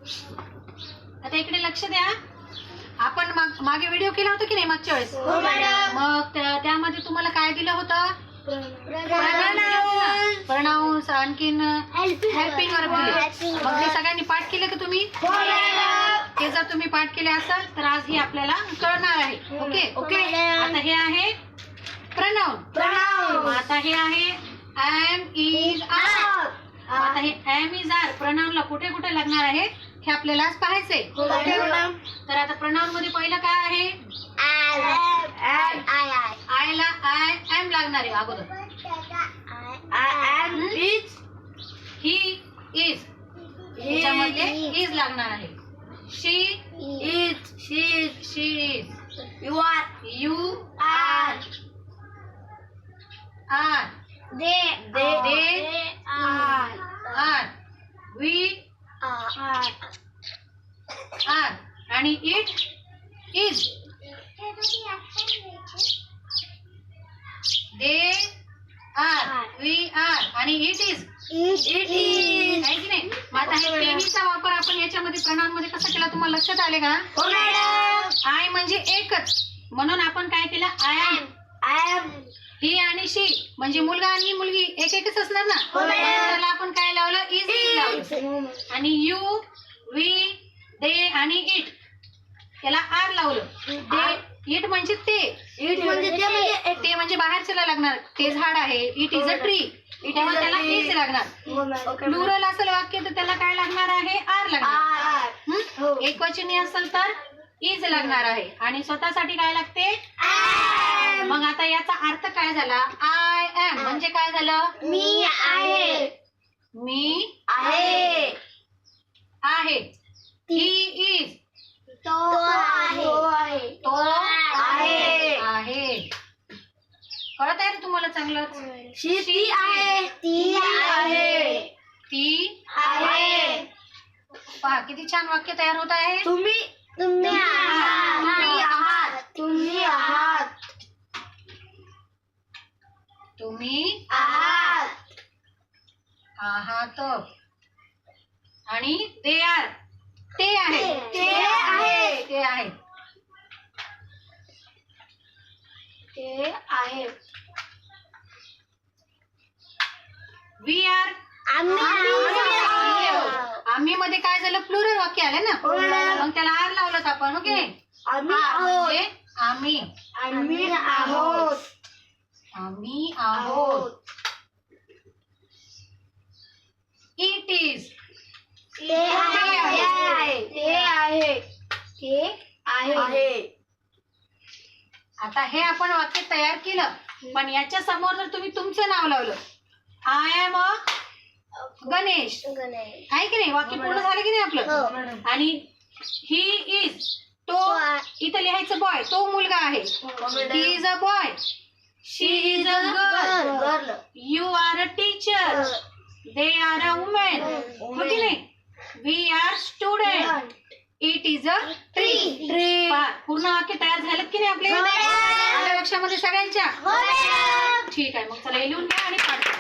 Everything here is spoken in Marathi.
आता इकडे लक्ष द्या. आपण मागे व्हिडिओ केला होता की नाही मागच्या वेळेस? मग त्यामध्ये तुम्हाला काय दिलं होतं? प्रोनाउन्स, आणखीन हेल्पिंग वर्ब दिले. मग ते सगळ्यांनी पाठ केले का तुम्ही? ते जर तुम्ही पाठ केले असेल तर आज हे आपल्याला कळणार आहे. Okay okay. आता हे आहे प्रोनाउन. आता हे आहे एम इज आर. आता हे एम इज आर प्रोनाउनला कुठे कुठे लागणार आहे हे आपल्याला आज पाहायचंय. तर आता प्रोनाउन मध्ये पहिलं काय आहे? आय ला आय एम लागणार आहे अगोदर. ही इज याच्यामध्ये इज लागणार आहे. She is. You are. They are. We are. आणि it is. They are. We are. आणि it is. आहे की नाही? मग आता हे पेनीचा वापर आपण याच्यामध्ये प्रोनाउन मध्ये कसा केला तुम्हाला लक्षात आले का? आय म्हणजे एकच, म्हणून आपण काय केलं? I am. ही आणि शी म्हणजे मुलगा आणि मुलगी एक एकच असणार ना. त्याला आपण काय लावलं? इज लावलं. आणि यू, वी, दे आणि इट त्याला आर लावलं. इट म्हणजे ते म्हणजे बाहेरच्याला लागणार. ते झाड आहे. It is a tree. त्यामुळे त्याला इज लागणार. प्लुरल असेल वाक्य तर त्याला काय लागणार आहे? आर लागणार. एकवचनी असेल तर इज लागणार आहे. आणि स्वतःसाठी काय लागते? मग आता याचा अर्थ काय झाला? आय एम म्हणजे काय झालं? मी आहे. ही इज तो आहे. कळत आहे तुम्हाला चांगलं? ती आहे. पहा किती छान वाक्य तयार होत आहे. तुम्ही आहात. आणि ते आहे. We are. आम्ही मध्ये काय झालं? प्लुरल वाक्य आले ना. मग त्याला आर लावलं आपण. ओके. म्हणजे आम्ही आहोत. It is. आता हे आपण वाक्य तयार केलं, पण याच्या समोर जर तुम्ही तुमचं नाव लावलं, आय एम अ गणेश, आहे की नाही? वाक्य पूर्ण झालं की नाही आपलं? आणि ही इज तो इथं लिहायचं बॉय, तो मुलगा आहे. He is a boy. She is a girl. You are a teacher. They are a women. हो की नाही? We are student. It is a tree. पूर्ण वाक्य तयार झालं की नाही आपले? आलं लक्षामध्ये सगळ्यांच्या? ठीक आहे. मग चला हे लिहून घ्या आणि पाठ करा.